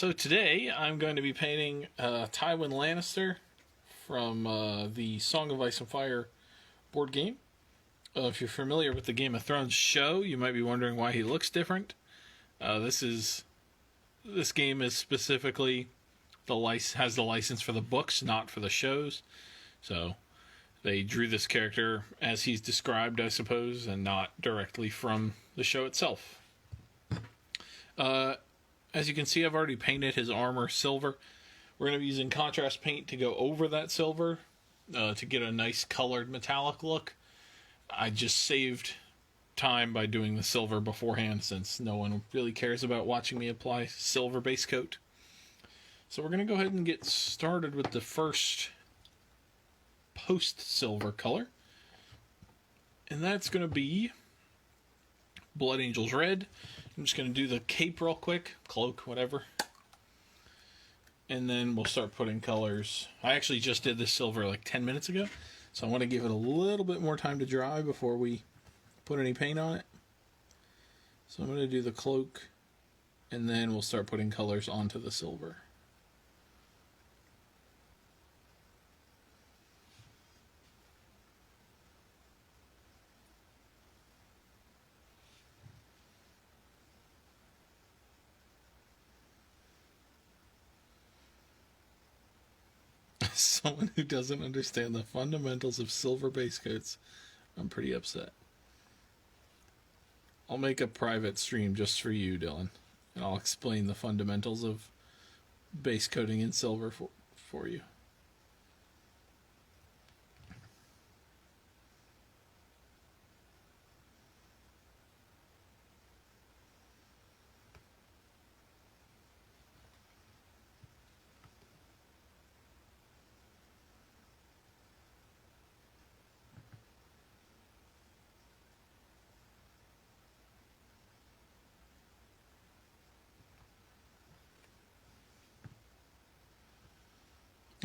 So today I'm going to be painting Tywin Lannister from the Song of Ice and Fire board game. If you're familiar with the Game of Thrones show, you might be wondering why he looks different. This game is specifically has the license for the books, not for the shows. So they drew this character as he's described, I suppose, and not directly from the show itself. As you can see, I've already painted his armor silver. We're going to be using contrast paint to go over that silver to get a nice colored metallic look. I just saved time by doing the silver beforehand since no one really cares about watching me apply silver base coat. So we're going to go ahead and get started with the first post-silver color. And that's going to be Blood Angels Red. I'm just going to do the cape real quick, cloak, whatever. And then we'll start putting colors. I actually just did this silver like 10 minutes ago, so I want to give it a little bit more time to dry before we put any paint on it. So I'm going to do the cloak, and then we'll start putting colors onto the silver. Someone who doesn't understand the fundamentals of silver base coats, I'm pretty upset. I'll make a private stream just for you, Dylan, and I'll explain the fundamentals of base coating in silver for you.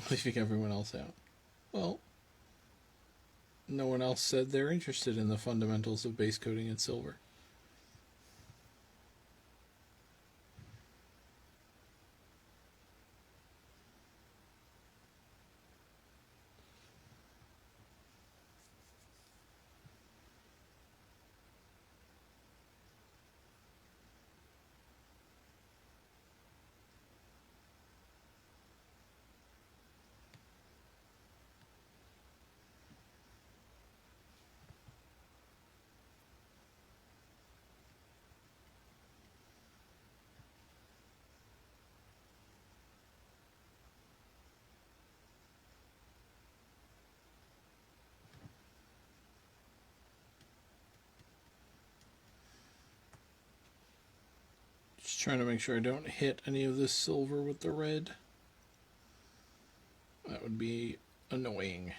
Leaving everyone else out. Well, no one else said they're interested in the fundamentals of base coating in silver. Just trying to make sure I don't hit any of this silver with the red. That would be annoying.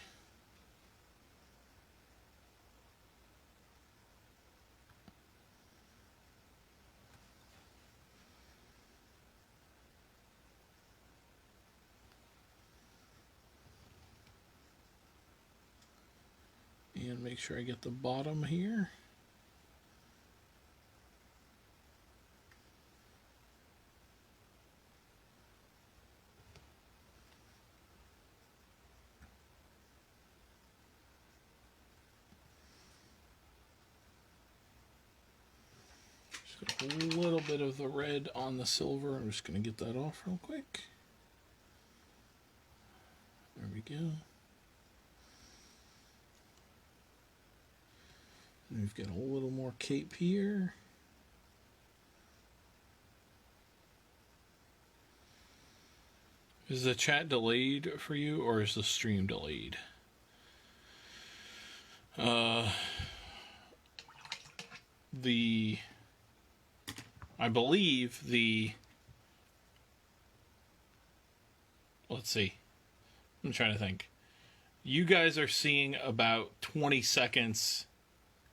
And make sure I get the bottom here. Just got a little bit of the red on the silver. I'm just going to get that off real quick. There we go. And we've got a little more cape here. Is the chat delayed for you, or is the stream delayed? I believe let's see. I'm trying to think. You guys are seeing about 20 seconds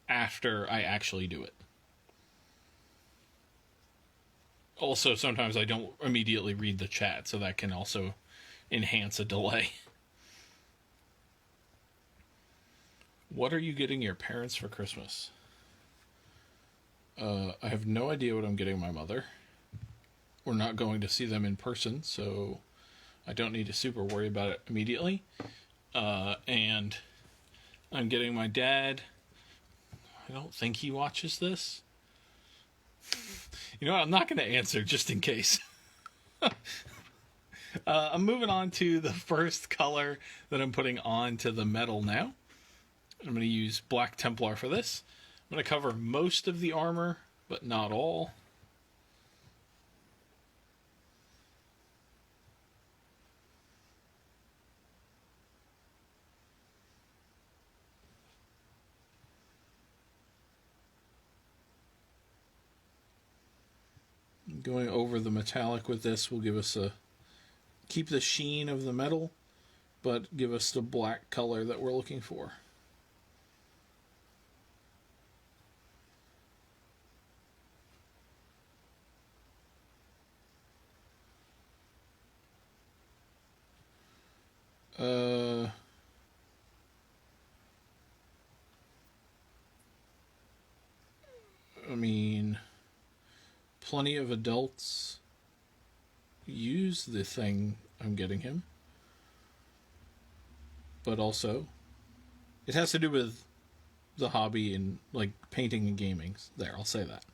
after I actually do it. Also, sometimes I don't immediately read the chat, so that can also enhance a delay. What are you getting your parents for Christmas? I have no idea what I'm getting my mother. we're not going to see them in person, so I don't need to super worry about it immediately. And I'm getting my dad. I don't think he watches this. You know what? I'm not going to answer just in case. I'm moving on to the first color that I'm putting onto the metal now. I'm going to use Black Templar for this. I'm going to cover most of the armor, but not all. Going over the metallic with this will give us keep the sheen of the metal, but give us the black color that we're looking for. I mean, plenty of adults use the thing I'm getting him. But also, it has to do with the hobby and, like, painting and gaming. There, I'll say that.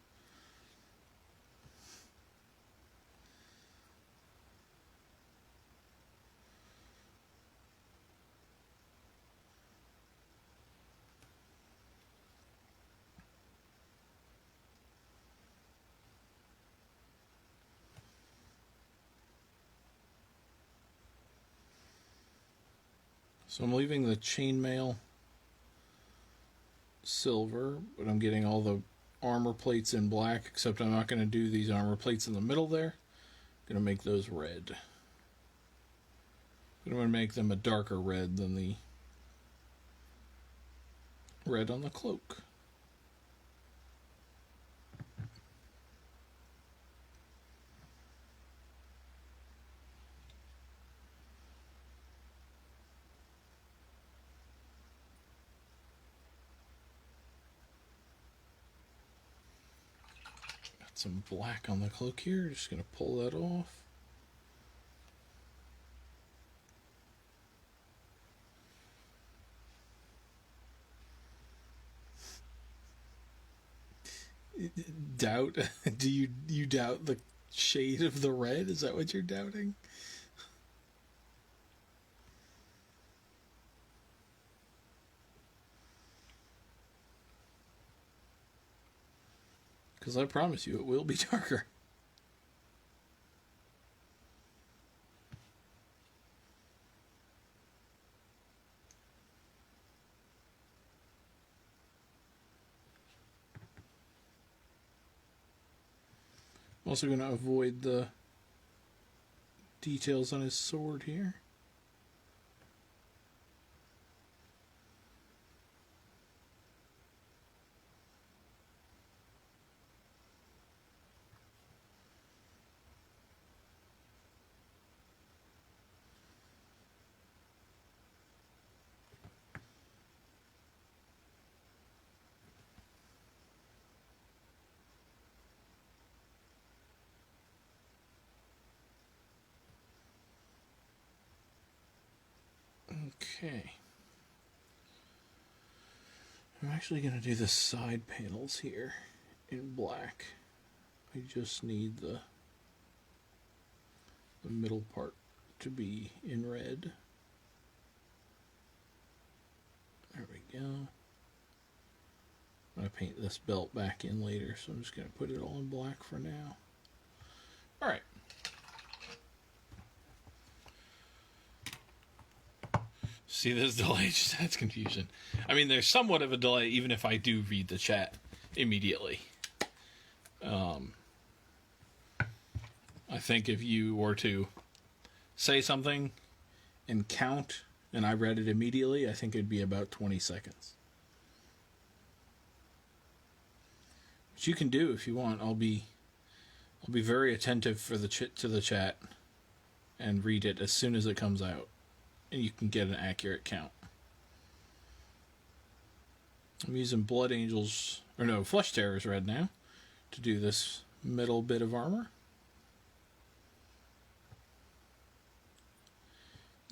So I'm leaving the chainmail silver, but I'm getting all the armor plates in black, except I'm not going to do these armor plates in the middle there. I'm going to make those red. But I'm going to make them a darker red than the red on the cloak. Some black on the cloak here. Just going to pull that off. Doubt? Do you doubt the shade of the red? Is that what you're doubting? Because I promise you it will be darker. I'm also going to avoid the details on his sword here. Okay. I'm actually going to do the side panels here in black. I just need the middle part to be in red. There we go. I'm going to paint this belt back in later, so I'm just going to put it all in black for now. Alright. See, this delay just adds confusion. I mean, there's somewhat of a delay even if I do read the chat immediately. I think if you were to say something and count and I read it immediately, I think it'd be about 20 seconds. Which you can do if you want. I'll be very attentive for to the chat and read it as soon as it comes out. And you can get an accurate count. I'm using Blood Angels, or no, Flesh Terrors red now to do this middle bit of armor.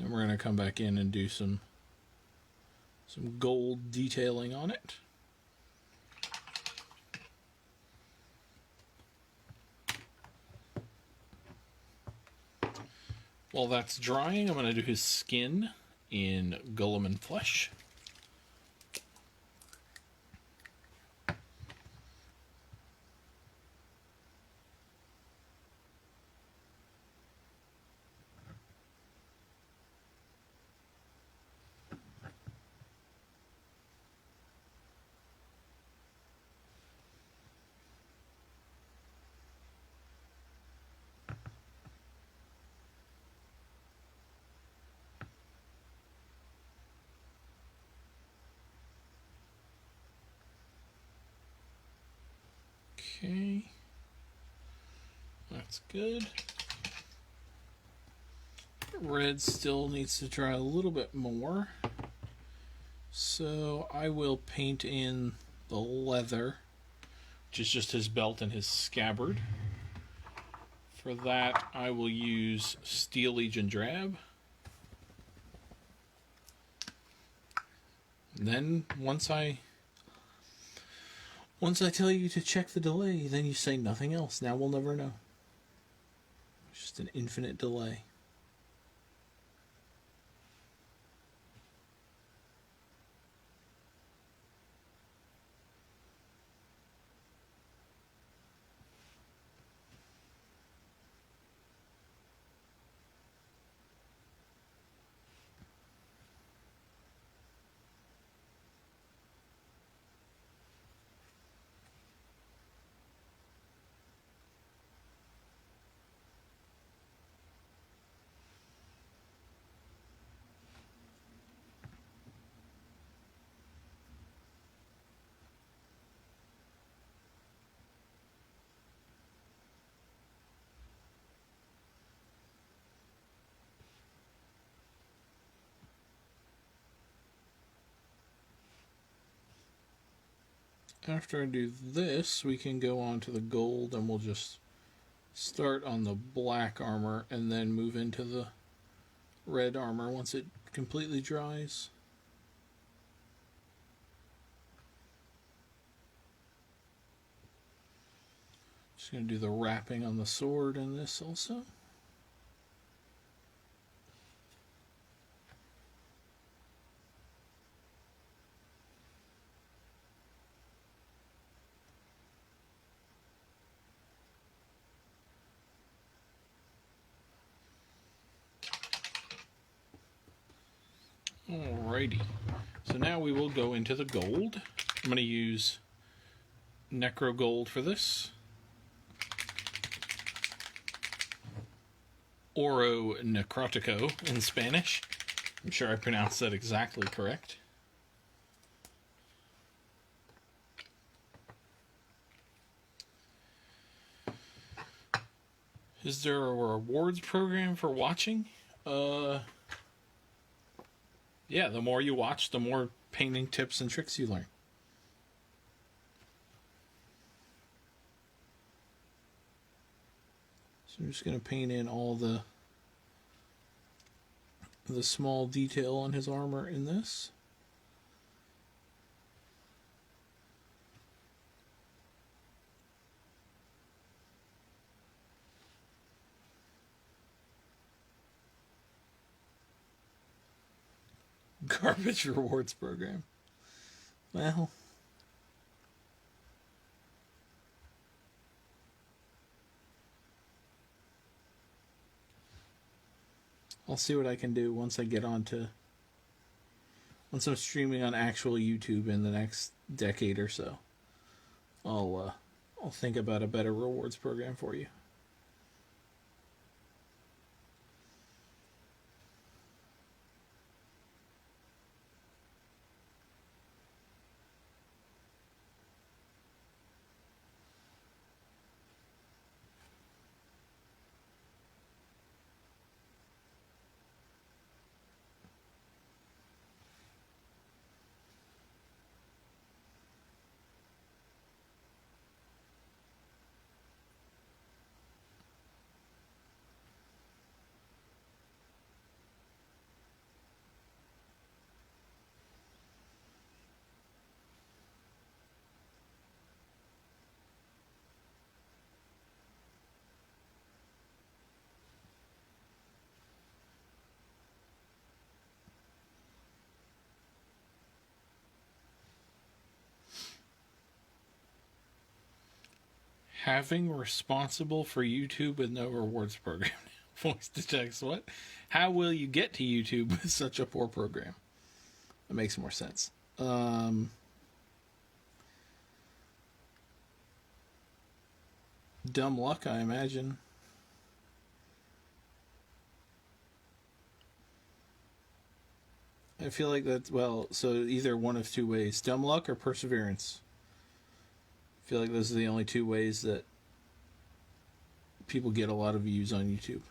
And we're going to come back in and do some gold detailing on it. While that's drying, I'm going to do his skin in Guilliman Flesh. Okay, that's good. Red still needs to dry a little bit more, so I will paint in the leather, which is just his belt and his scabbard. For that, I will use Steel Legion Drab. And then once I tell you to check the delay, then you say nothing else. Now we'll never know. It's just an infinite delay. After I do this, we can go on to the gold, and we'll just start on the black armor and then move into the red armor once it completely dries. Just going to do the wrapping on the sword in this also. Alrighty, so now we will go into the gold. I'm going to use Necro Gold for this. Oro Necrotico in Spanish. I'm sure I pronounced that exactly correct. Is there a rewards program for watching? Yeah, the more you watch, the more painting tips and tricks you learn. So I'm just going to paint in all the small detail on his armor in this. Garbage rewards program. Well, I'll see what I can do once I get once I'm streaming on actual YouTube in the next decade or so. I'll think about a better rewards program for you. Having responsible for YouTube with no rewards program. Voice to text, what? How will you get to YouTube with such a poor program? That makes more sense. Dumb luck, I imagine. I feel like that's, well, so either one of two ways. Dumb luck or perseverance. I feel like those are the only two ways that people get a lot of views on YouTube.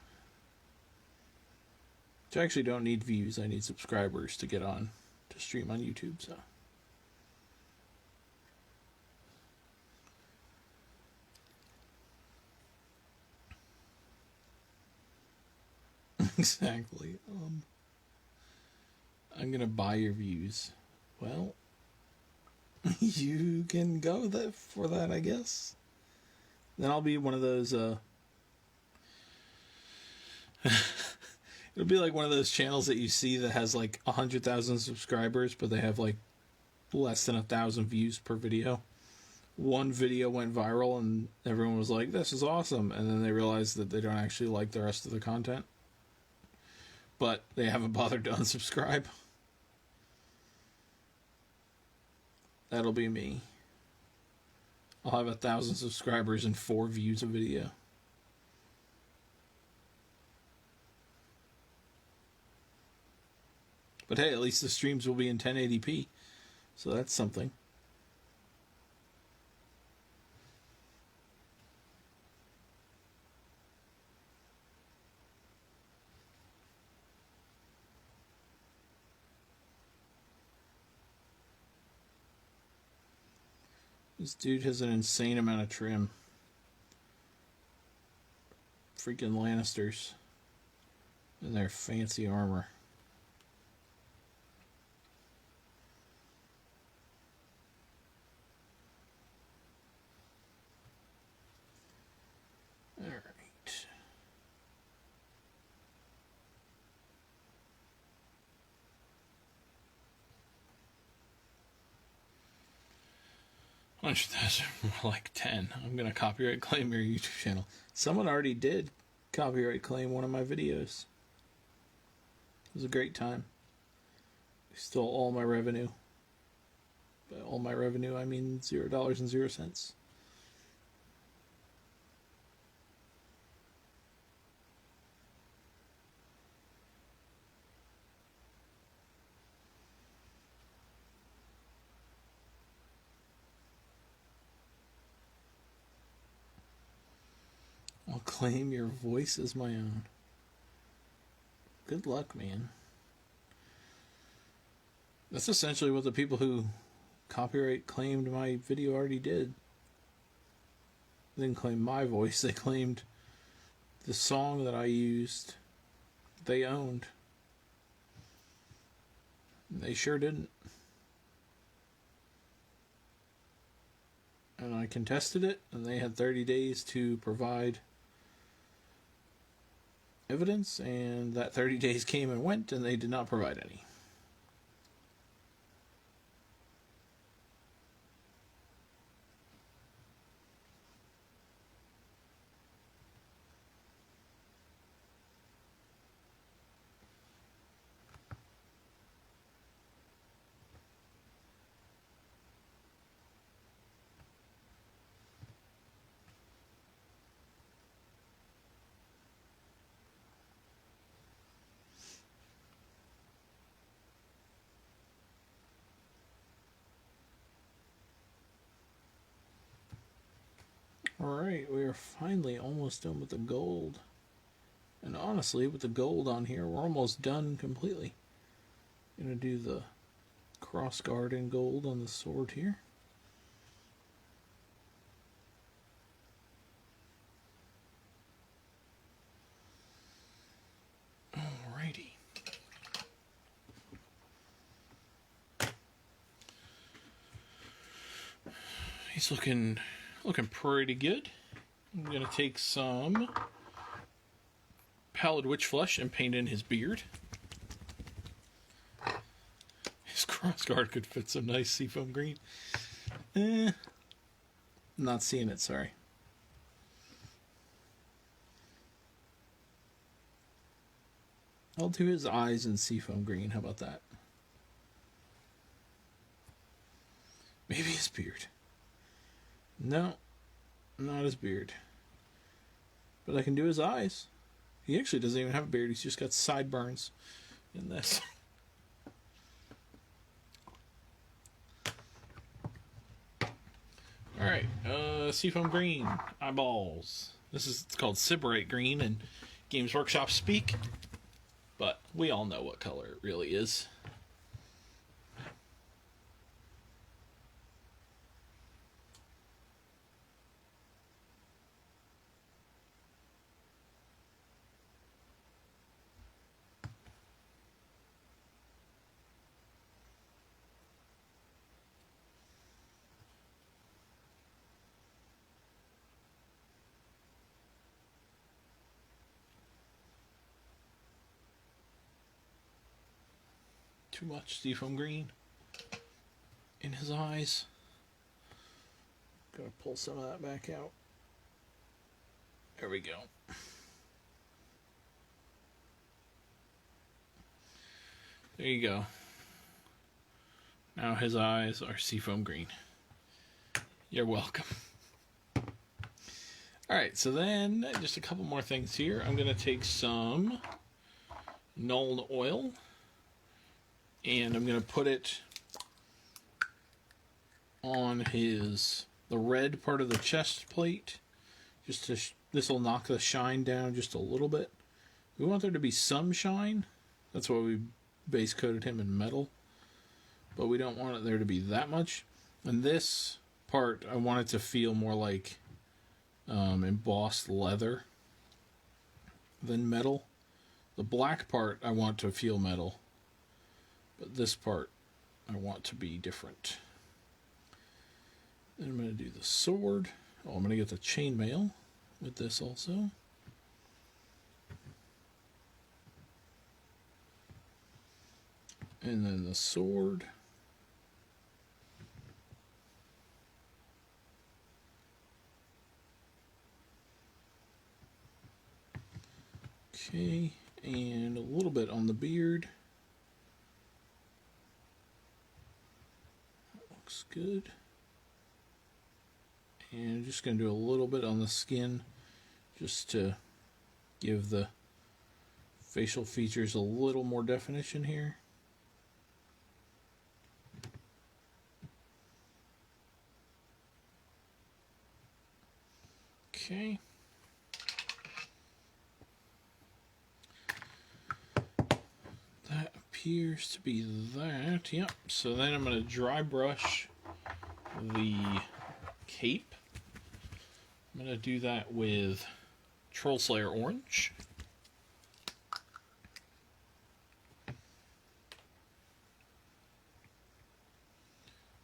Which I actually don't need views. I need subscribers to get on to stream on YouTube, so. Exactly. I'm gonna buy your views. Well, you can go for that, I guess. Then I'll be one of those. It'll be like one of those channels that you see that has like 100,000 subscribers, but they have like less than 1,000 views per video. One video went viral, and everyone was like, "This is awesome," and then they realized that they don't actually like the rest of the content, but they haven't bothered to unsubscribe. That'll be me. I'll have 1,000 subscribers and 4 views a video. But hey, at least the streams will be in 1080p, so that's something. This dude has an insane amount of trim. Freaking Lannisters. And their fancy armor. Alright. More like 10. I'm going to copyright claim your YouTube channel. Someone already did copyright claim one of my videos. It was a great time. They stole all my revenue. By all my revenue, I mean $0.00. I'll claim your voice as my own. Good luck, man. That's essentially what the people who copyright claimed my video already did. They didn't claim my voice, they claimed the song that I used, they owned. They sure didn't. And I contested it, and they had 30 days to provide evidence, and that 30 days came and went, and they did not provide any. Alright, we are finally almost done with the gold. And honestly, with the gold on here, we're almost done completely. I'm going to do the crossguard in gold on the sword here. Alrighty. He's looking pretty good. I'm going to take some Pallid Witch Flesh and paint in his beard. His crossguard could fit some nice seafoam green. Not seeing it, sorry. I'll do his eyes in seafoam green. How about that? Maybe his beard. No, not his beard. But I can do his eyes. He actually doesn't even have a beard. He's just got sideburns in this. Alright, seafoam green. Eyeballs. It's called Sybarite green in Games Workshop speak. But we all know what color it really is. Too much seafoam green in his eyes. Gotta pull some of that back out. There we go. There you go. Now his eyes are seafoam green. You're welcome. Alright, so then just a couple more things here. I'm going to take some Nuln oil and I'm going to put it on the red part of the chest plate. Just to this will knock the shine down just a little bit. We want there to be some shine. That's why we base coated him in metal. But we don't want it there to be that much. And this part, I want it to feel more like embossed leather than metal. The black part, I want to feel metal. But this part, I want to be different. Then I'm going to do the sword. Oh, I'm going to get the chainmail with this also. And then the sword. Okay, and a little bit on the beard. That looks good. And I'm just going to do a little bit on the skin just to give the facial features a little more definition here. Okay. That appears to be that. Yep. So then I'm going to dry brush the cape. I'm going to do that with Troll Slayer Orange.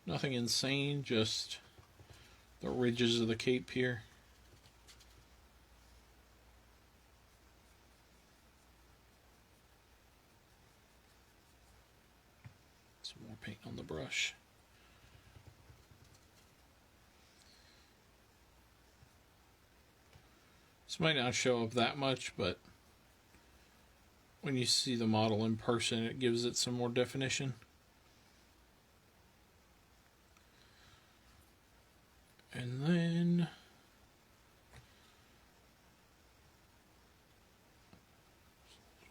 Nothing insane, just the ridges of the cape here. Some more paint on the brush. This might not show up that much, but when you see the model in person, it gives it some more definition. And then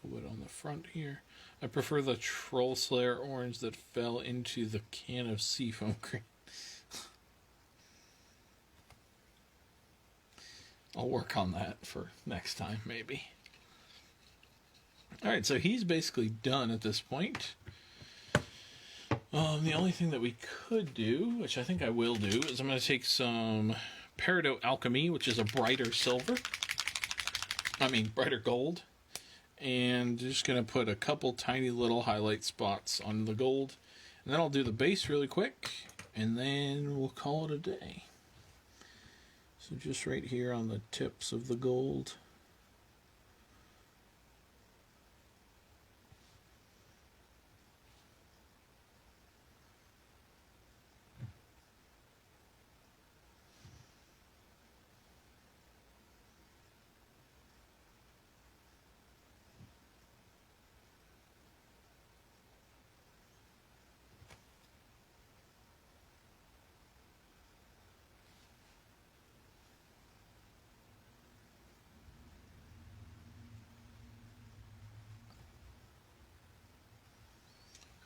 a little bit on the front here. I prefer the Troll Slayer orange that fell into the can of seafoam green. I'll work on that for next time, maybe. Alright, so he's basically done at this point. The only thing that we could do, which I think I will do, is I'm going to take some Peridot Alchemy, which is a brighter silver. Brighter gold. And just going to put a couple tiny little highlight spots on the gold. And then I'll do the base really quick, and then we'll call it a day. So just right here on the tips of the gold.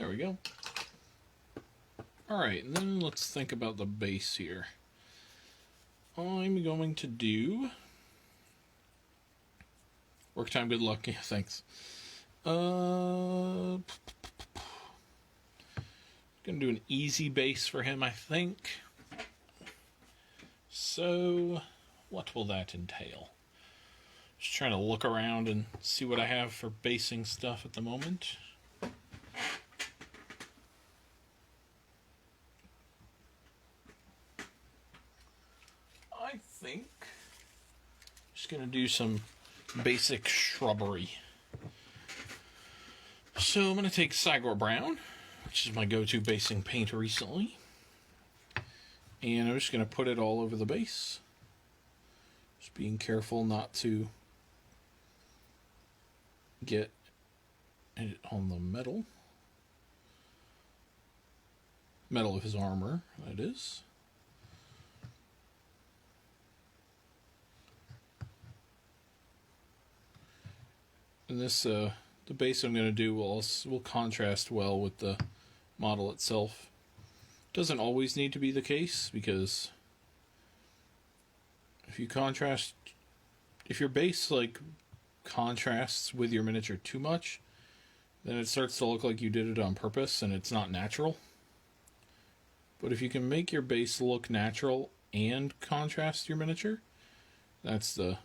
There we go. Alright, and then let's think about the base here. I'm going to do... Work time, good luck. Yeah, thanks. Gonna do an easy base for him, I think. So, what will that entail? Just trying to look around and see what I have for basing stuff at the moment. I think I'm just going to do some basic shrubbery. So I'm going to take Cygor Brown, which is my go-to basing paint recently. And I'm just going to put it all over the base. Just being careful not to get it on the metal. Metal of his armor, that is. And this, the base I'm going to do will contrast well with the model itself. Doesn't always need to be the case, because if your base like contrasts with your miniature too much, then it starts to look like you did it on purpose and it's not natural. But if you can make your base look natural and contrast your miniature, that's the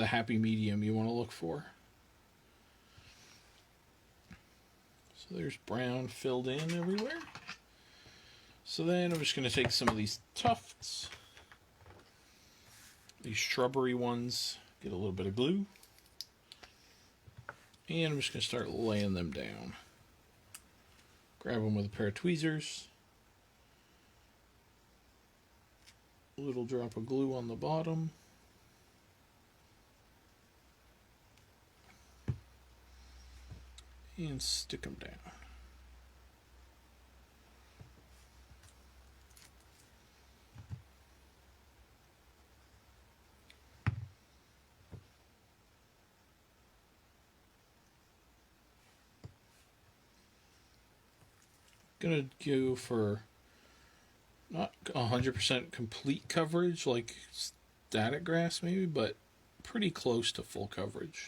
happy medium you want to look for. So there's brown filled in everywhere. So then I'm just going to take some of these tufts, these shrubbery ones, get a little bit of glue, and I'm just going to start laying them down. Grab them with a pair of tweezers, a little drop of glue on the bottom, and stick them down. Gonna go for not 100% complete coverage like static grass maybe, but pretty close to full coverage.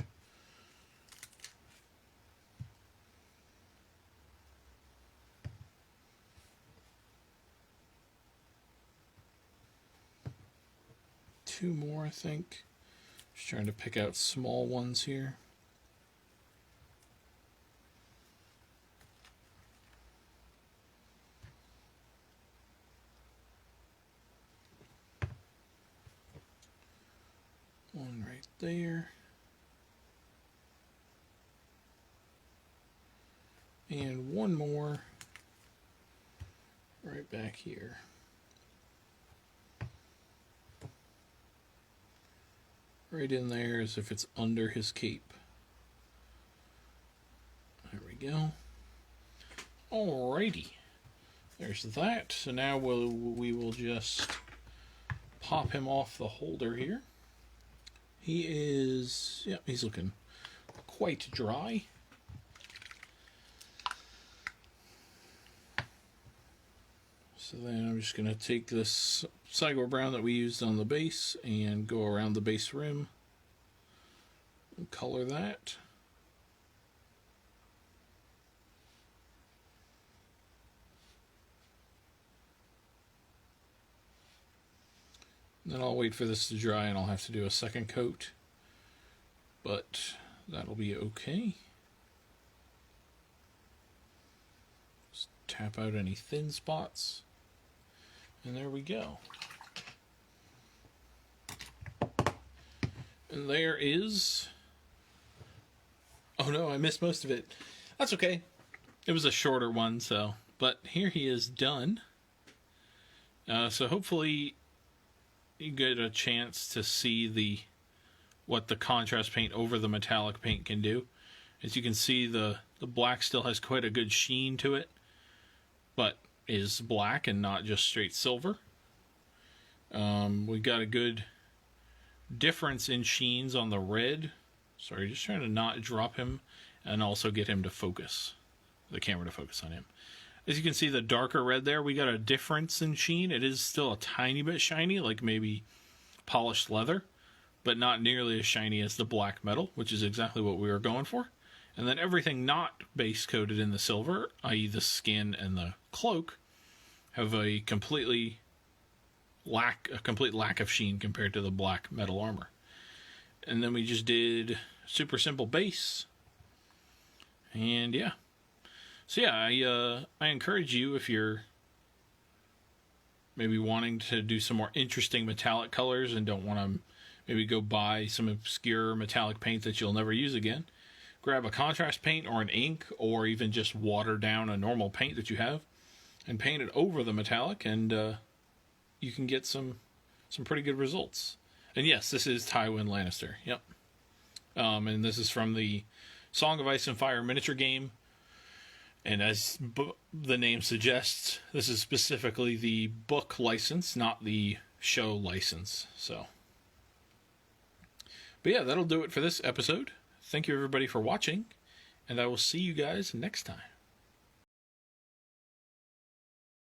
Two more, I think. Just trying to pick out small ones here. One right there. And one more right back here. Right in there as if it's under his cape. There we go. Alrighty. There's that. So now we will just pop him off the holder here. He is, yeah, he's looking quite dry. So then I'm just going to take this Cygor Brown that we used on the base and go around the base rim and color that. Then I'll wait for this to dry and I'll have to do a second coat, but that'll be okay. Just tap out any thin spots. And there we go. And there is... Oh no, I missed most of it. That's okay. It was a shorter one, so... But here he is done. So hopefully you get a chance to see what the contrast paint over the metallic paint can do. As you can see, the black still has quite a good sheen to it, but is black and not just straight silver. We got a good difference in sheens on the red. Sorry, just trying to not drop him and also get him to focus. the camera to focus on him. As you can see, the darker red there, we got a difference in sheen. It is still a tiny bit shiny, like maybe polished leather, but not nearly as shiny as the black metal, which is exactly what we were going for. And then everything not base coated in the silver, i.e. the skin and the cloak, have a complete lack of sheen compared to the black metal armor. And then we just did super simple base. And yeah. So yeah, I encourage you, if you're maybe wanting to do some more interesting metallic colors and don't want to maybe go buy some obscure metallic paint that you'll never use again, grab a contrast paint or an ink, or even just water down a normal paint that you have and paint it over the metallic, and you can get some pretty good results. And yes, this is Tywin Lannister. Yep. And this is from the Song of Ice and Fire miniature game. And as the name suggests, this is specifically the book license, not the show license. So, but yeah, that'll do it for this episode. Thank you everybody for watching, and I will see you guys next time.